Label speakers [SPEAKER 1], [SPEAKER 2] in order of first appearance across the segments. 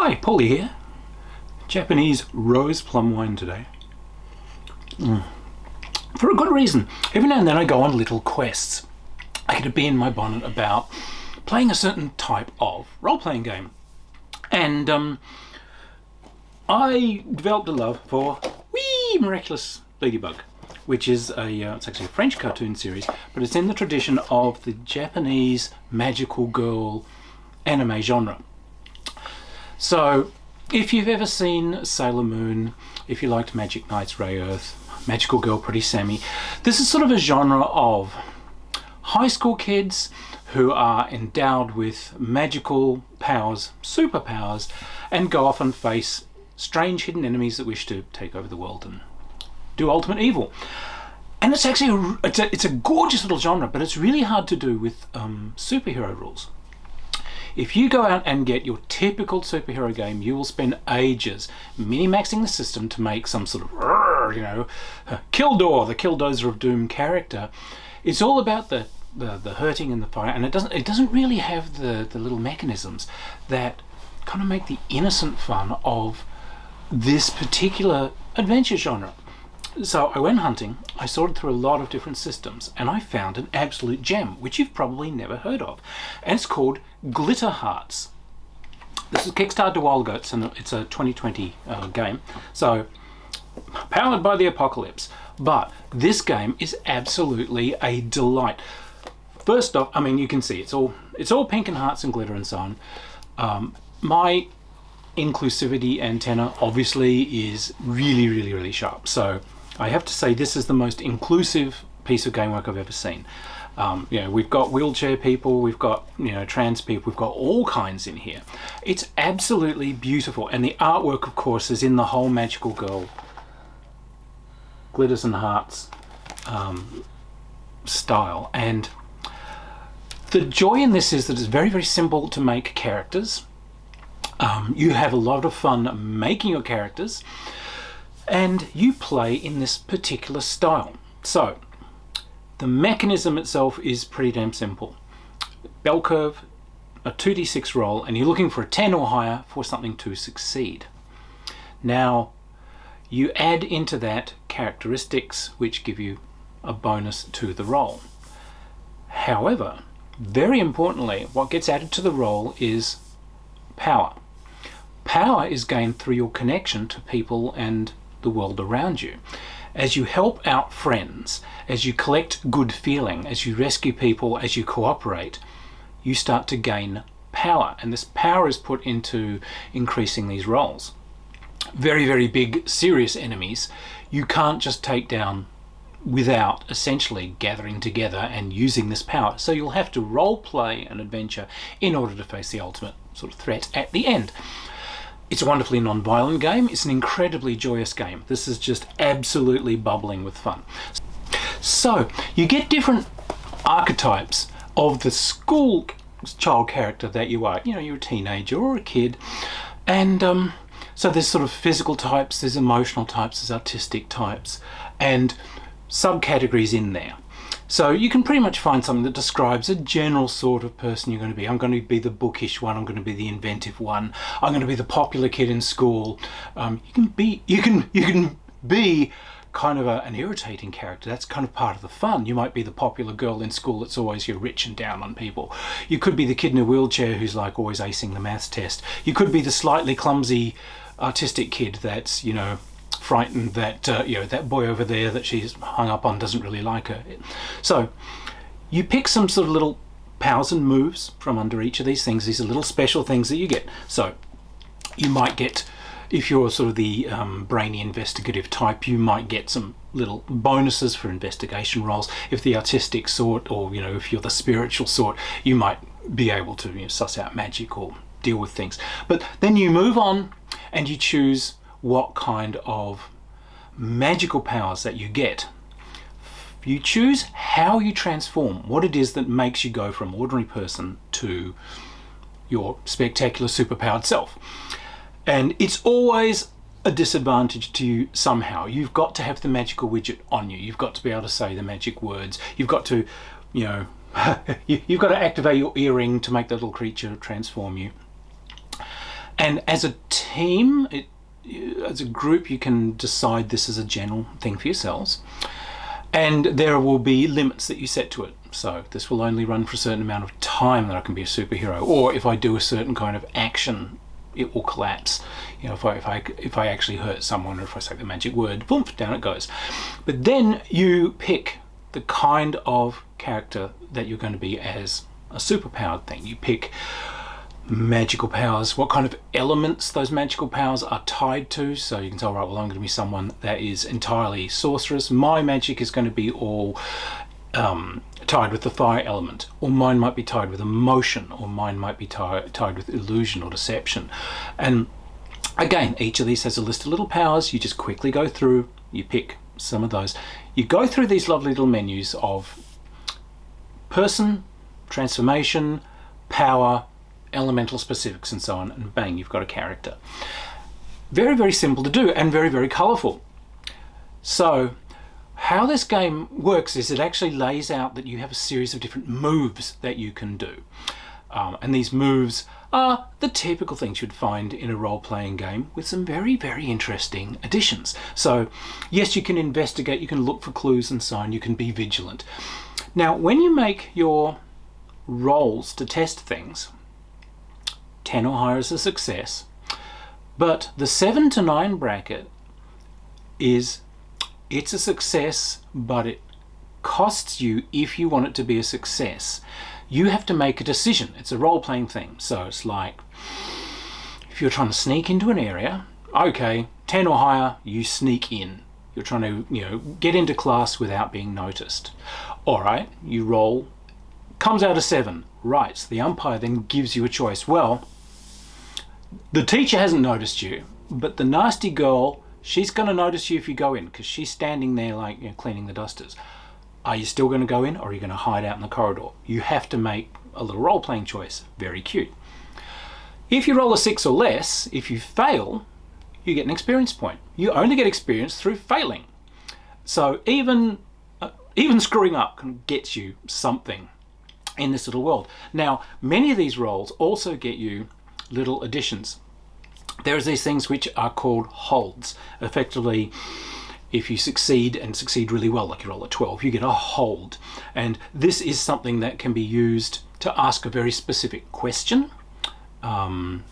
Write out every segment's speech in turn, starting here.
[SPEAKER 1] Hi, Paulie here. Japanese rose plum wine today. For a good reason. Every now and then I go on little quests. I get a bee in my bonnet about playing a certain type of role-playing game. And I developed a love for Miraculous Ladybug, which is it's actually a French cartoon series, but it's in the tradition of the Japanese magical girl anime genre. So, if you've ever seen Sailor Moon, if you liked Magic Knights Rayearth, Magical Girl Pretty Sammy, this is sort of a genre of high school kids who are endowed with magical powers, superpowers, and go off and face strange hidden enemies that wish to take over the world and do ultimate evil. And it's actually it's a gorgeous little genre, but it's really hard to do with superhero rules. If you go out and get your typical superhero game, you will spend ages mini-maxing the system to make some sort of, Kildor, the Killdozer of Doom character. It's all about the hurting and the fire, and it doesn't really have the little mechanisms that kind of make the innocent fun of this particular adventure genre. So I went hunting, I sorted through a lot of different systems, and I found an absolute gem, which you've probably never heard of. And it's called Glitter Hearts. This was kickstarted a while ago, it's a 2020 game, so powered by the apocalypse. But this game is absolutely a delight. First off, I mean, you can see it's all pink and hearts and glitter and so on. My inclusivity antenna obviously is really sharp, so I have to say this is the most inclusive piece of game work I've ever seen. We've got wheelchair people, we've got trans people, we've got all kinds in here. It's absolutely beautiful, and the artwork, of course, is in the whole magical girl glitters and hearts style. And the joy in this is that it's very simple to make characters. You have a lot of fun making your characters, and you play in this particular style. So the mechanism itself is pretty damn simple. Bell curve, a 2d6 roll, and you're looking for a 10 or higher for something to succeed. Now you add into that characteristics which give you a bonus to the roll. However, very importantly, what gets added to the roll is power. Power is gained through your connection to people and the world around you. As you help out friends, as you collect good feeling, as you rescue people, as you cooperate, you start to gain power, and this power is put into increasing these rolls. Very big, serious enemies you can't just take down without essentially gathering together and using this power. So you'll have to role play an adventure in order to face the ultimate sort of threat at the end. It's a wonderfully non-violent game. It's an incredibly joyous game. This is just absolutely bubbling with fun. So you get different archetypes of the school child character that you are. You're a teenager or a kid, and so there's sort of physical types, there's emotional types, there's artistic types, and subcategories in there. So you can pretty much find something that describes a general sort of person you're going to be. I'm going to be the bookish one, I'm going to be the inventive one, I'm going to be the popular kid in school. You can be kind of an irritating character. That's kind of part of the fun. You might be the popular girl in school that's always rich and down on people. You could be the kid in a wheelchair who's like always acing the maths test. You could be the slightly clumsy artistic kid that's frightened that that boy over there that she's hung up on doesn't really like her. So you pick some sort of little powers and moves from under each of these things. These are little special things that you get. So you might get, if you're sort of the brainy investigative type, you might get some little bonuses for investigation rolls. If the artistic sort, or if you're the spiritual sort, you might be able to suss out magic or deal with things. But then you move on and you choose what kind of magical powers that you get. You choose how you transform, what it is that makes you go from ordinary person to your spectacular superpowered self. And it's always a disadvantage to you somehow. You've got to have the magical widget on you. You've got to be able to say the magic words. You've got to, you've got to activate your earring to make the little creature transform you. And as a team, as a group, you can decide this as a general thing for yourselves. And there will be limits that you set to it. So this will only run for a certain amount of time that I can be a superhero. Or if I do a certain kind of action, it will collapse. You know, if I actually hurt someone, or if I say the magic word, boom, down it goes. But then you pick the kind of character that you're going to be as a superpowered thing. You pick magical powers, what kind of elements those magical powers are tied to. So you can tell, right, well, I'm going to be someone that is entirely sorceress. My magic is going to be all tied with the fire element, or mine might be tied with emotion, or mine might be tied with illusion or deception. And again, each of these has a list of little powers. You just quickly go through, you pick some of those. You go through these lovely little menus of person, transformation, power, elemental specifics, and so on, and bang, you've got a character. Very, very simple to do, and very, very colourful. So how this game works is it actually lays out that you have a series of different moves that you can do. And these moves are the typical things you'd find in a role-playing game, with some very, very interesting additions. So yes, you can investigate, you can look for clues and so on, you can be vigilant. Now, when you make your rolls to test things, 10 or higher is a success, but the 7 to 9 bracket it's a success, but it costs you, if you want it to be a success, you have to make a decision. It's a role-playing thing. So it's like, if you're trying to sneak into an area, okay, 10 or higher, you sneak in. You're trying to, you know, get into class without being noticed. All right, you roll, comes out a 7. Right, so the umpire then gives you a choice. Well, the teacher hasn't noticed you, but the nasty girl, she's going to notice you if you go in, because she's standing there like, you know, cleaning the dusters. Are you still going to go in, or are you going to hide out in the corridor? You have to make a little role-playing choice. Very cute. If you roll a 6 or less, if you fail, you get an experience point. You only get experience through failing. So even screwing up gets you something in this little world. Now, many of these rolls also get you little additions. There's these things which are called holds. Effectively, if you succeed, and succeed really well, like you roll a 12, you get a hold. And this is something that can be used to ask a very specific question, find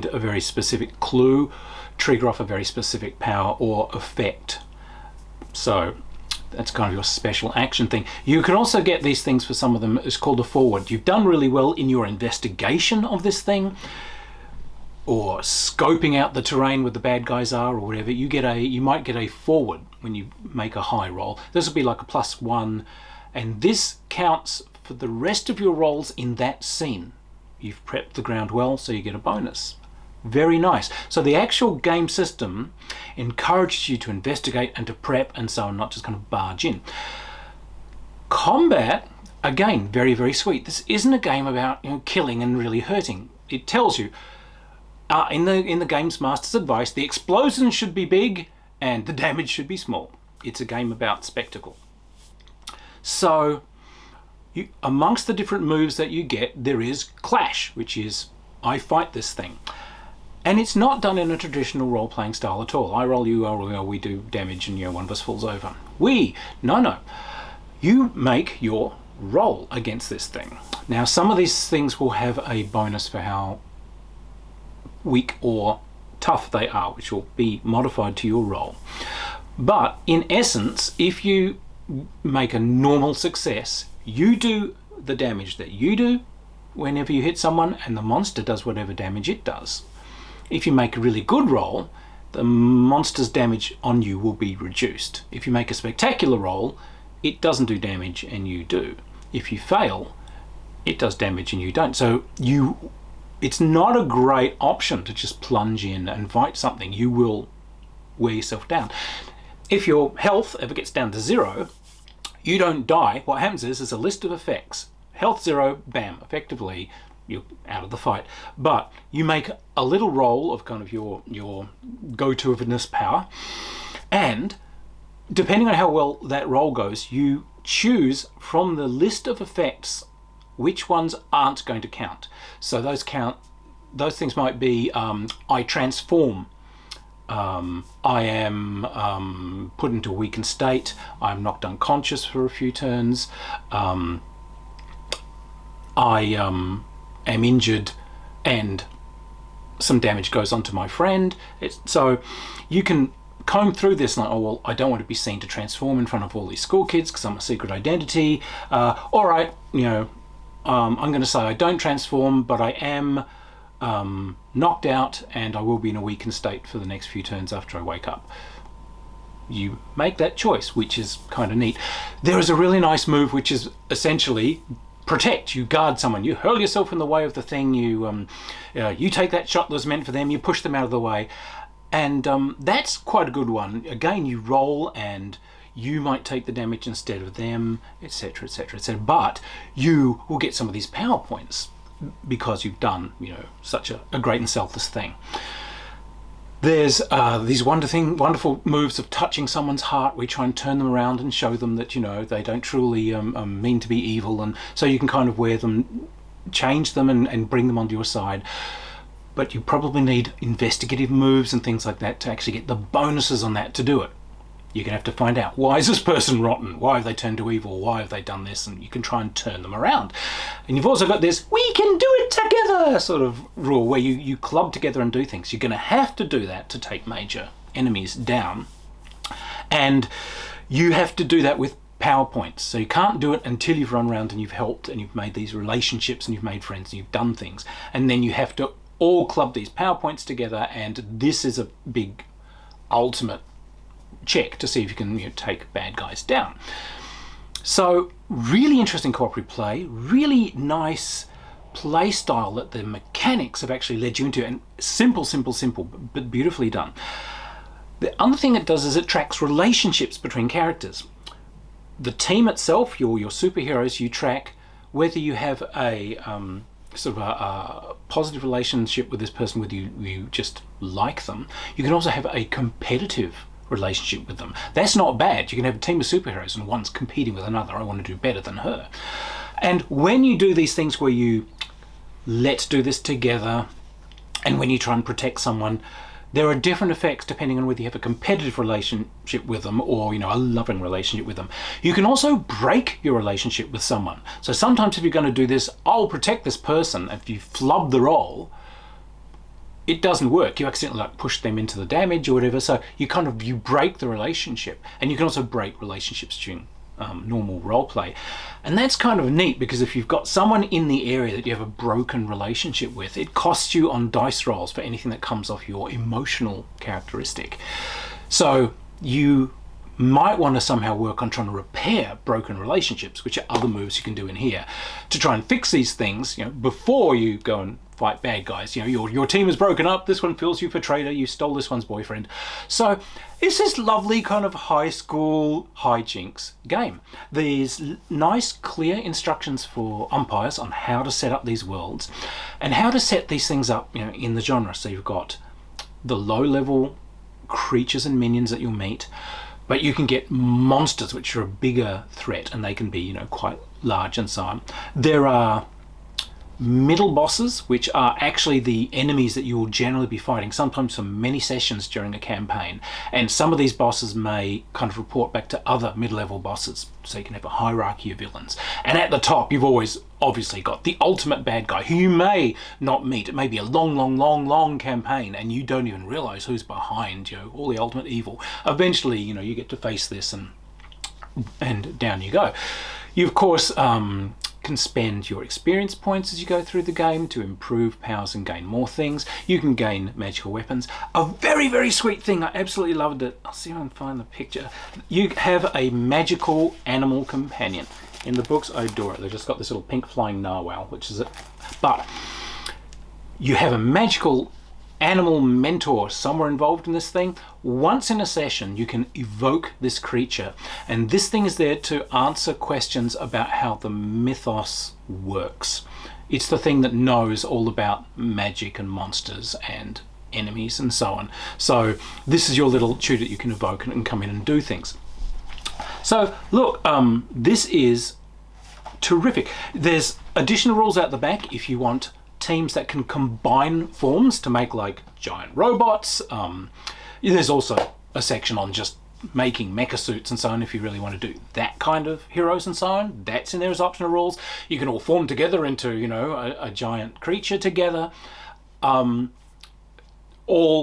[SPEAKER 1] a very specific clue, trigger off a very specific power or effect. So that's kind of your special action thing. You can also get these things, for some of them, it's called a forward. You've done really well in your investigation of this thing, or scoping out the terrain where the bad guys are, or whatever. You might get a forward when you make a high roll. This will be like a +1, and this counts for the rest of your rolls in that scene. You've prepped the ground well, so you get a bonus. Very nice. So the actual game system encourages you to investigate and to prep and so on, not just kind of barge in. Combat, again, very, very sweet. This isn't a game about, you know, killing and really hurting. It tells you, in the game's master's advice, the explosion should be big and the damage should be small. It's a game about spectacle. So amongst the different moves that you get, there is clash, which is, I fight this thing. And it's not done in a traditional role-playing style at all. I roll, you roll, we do damage, and, you know, one of us falls over. No. You make your roll against this thing. Now, some of these things will have a bonus for how weak or tough they are, which will be modified to your roll. But in essence, if you make a normal success, you do the damage that you do whenever you hit someone, and the monster does whatever damage it does. If you make a really good roll, the monster's damage on you will be reduced. If you make a spectacular roll, it doesn't do damage and you do. If you fail, it does damage and you don't. So it's not a great option to just plunge in and fight something. You will wear yourself down. If your health ever gets down to 0, you don't die. What happens is there's a list of effects. Health 0, bam, effectively you're out of the fight. But you make a little roll of kind of your go-to-ness power, and depending on how well that roll goes, you choose from the list of effects which ones aren't going to count. So those count those things might be I transform, I am put into a weakened state, I'm knocked unconscious for a few turns, I am injured, and some damage goes on to my friend. So you can comb through this like, oh well, I don't want to be seen to transform in front of all these school kids because I'm a secret identity. All right, you know, I'm going to say I don't transform, but I am knocked out and I will be in a weakened state for the next few turns after I wake up. You make that choice, which is kind of neat. There is a really nice move which is essentially protect. You guard someone, you hurl yourself in the way of the thing, you take that shot that was meant for them, you push them out of the way, and that's quite a good one. Again, you roll and you might take the damage instead of them, etc, etc, etc, but you will get some of these power points because you've done, you know, such a great and selfless thing. There's these wonderful moves of touching someone's heart. We try and turn them around and show them that, you know, they don't truly mean to be evil, and so you can kind of wear them, change them and bring them onto your side. But you probably need investigative moves and things like that to actually get the bonuses on that to do it. You're going to have to find out, why is this person rotten? Why have they turned to evil? Why have they done this? And you can try and turn them around. And you've also got this, we can do it together sort of rule where you club together and do things. You're going to have to do that to take major enemies down. And you have to do that with power points. So you can't do it until you've run around and you've helped and you've made these relationships and you've made friends and you've done things. And then you have to all club these power points together, and this is a big ultimate check to see if you can, you know, take bad guys down. So really interesting cooperative play, really nice play style that the mechanics have actually led you into, and simple but beautifully done. The other thing it does is it tracks relationships between characters. The team itself, your superheroes, you track whether you have a sort of a positive relationship with this person, whether you just like them. You can also have a competitive relationship with them. That's not bad. You can have a team of superheroes and one's competing with another. I want to do better than her. And when you do these things where you let's do this together, and when you try and protect someone, there are different effects depending on whether you have a competitive relationship with them or, you know, a loving relationship with them. You can also break your relationship with someone. So sometimes if you're going to do this, I'll protect this person, if you flub the roll, it doesn't work. You accidentally like push them into the damage or whatever. So you break the relationship, and you can also break relationships during normal role play. And that's kind of neat, because if you've got someone in the area that you have a broken relationship with, it costs you on dice rolls for anything that comes off your emotional characteristic. So you might want to somehow work on trying to repair broken relationships, which are other moves you can do in here to try and fix these things, you know, before you go and fight bad guys. You know, your team is broken up, this one feels you for traitor, you stole this one's boyfriend. So it's this lovely kind of high school hijinks game. These nice clear instructions for umpires on how to set up these worlds and how to set these things up, you know, in the genre. So you've got the low level creatures and minions that you'll meet, but you can get monsters which are a bigger threat, and they can be, you know, quite large and so on. There are middle bosses, which are actually the enemies that you will generally be fighting, sometimes for many sessions during a campaign. And some of these bosses may kind of report back to other mid-level bosses, so you can have a hierarchy of villains. And at the top, you've always obviously got the ultimate bad guy, who you may not meet. It may be a long campaign, and you don't even realize who's behind, you know, all the ultimate evil. Eventually, you know, you get to face this, and down you go. You, of course, can spend your experience points as you go through the game to improve powers and gain more things. You can gain magical weapons. A very sweet thing, I absolutely loved it. I'll see if I can find the picture. You have a magical animal companion. In the books, I adore it. They've just got this little pink flying narwhal, which is it. But you have a magical animal mentor somewhere involved in this thing. Once in a session, you can evoke this creature, and this thing is there to answer questions about how the mythos works. It's the thing that knows all about magic and monsters and enemies and so on. So this is your little tutor that you can evoke and come in and do things. So look, this is terrific. There's additional rules out the back if you want teams that can combine forms to make like giant robots. There's also a section on just making mecha suits and so on if you really want to do that kind of heroes and so on. That's in there as optional rules. You can all form together into, you know, a giant creature together. All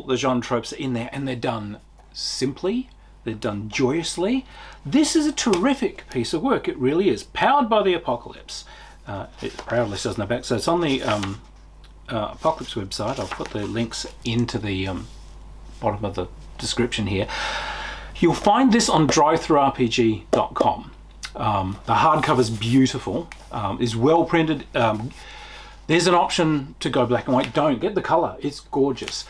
[SPEAKER 1] the genre tropes are in there, and they're done simply, they're done joyously. This is a terrific piece of work, it really is. Powered by the Apocalypse. It proudly says on the back, so it's on the Apocalypse website. I'll put the links into the bottom of the description here. You'll find this on drivethrurpg.com. The hardcover's beautiful, is well printed. There's an option to go black and white. Don't get the color, it's gorgeous.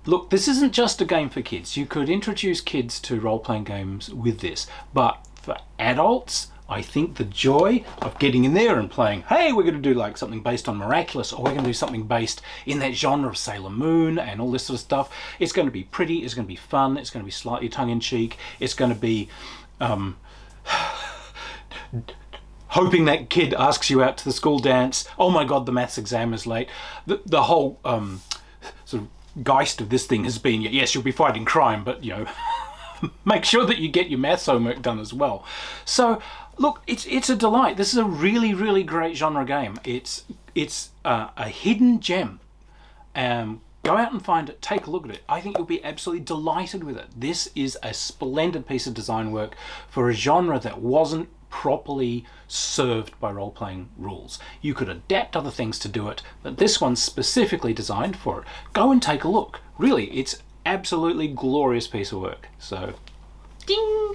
[SPEAKER 1] Look, this isn't just a game for kids. You could introduce kids to role-playing games with this, but for adults, I think the joy of getting in there and playing, hey, we're going to do like something based on Miraculous, or we're going to do something based in that genre of Sailor Moon and all this sort of stuff. It's going to be pretty, it's going to be fun, it's going to be slightly tongue-in-cheek, it's going to be hoping that kid asks you out to the school dance, oh my god, the maths exam is late. The whole sort of geist of this thing has been, yes, you'll be fighting crime, but, you know, make sure that you get your maths homework done as well. So, look, it's a delight. This is a really, really great genre game. It's a hidden gem. Go out and find it. Take a look at it. I think you'll be absolutely delighted with it. This is a splendid piece of design work for a genre that wasn't properly served by role-playing rules. You could adapt other things to do it, but this one's specifically designed for it. Go and take a look. Really, it's absolutely glorious piece of work. So, ding!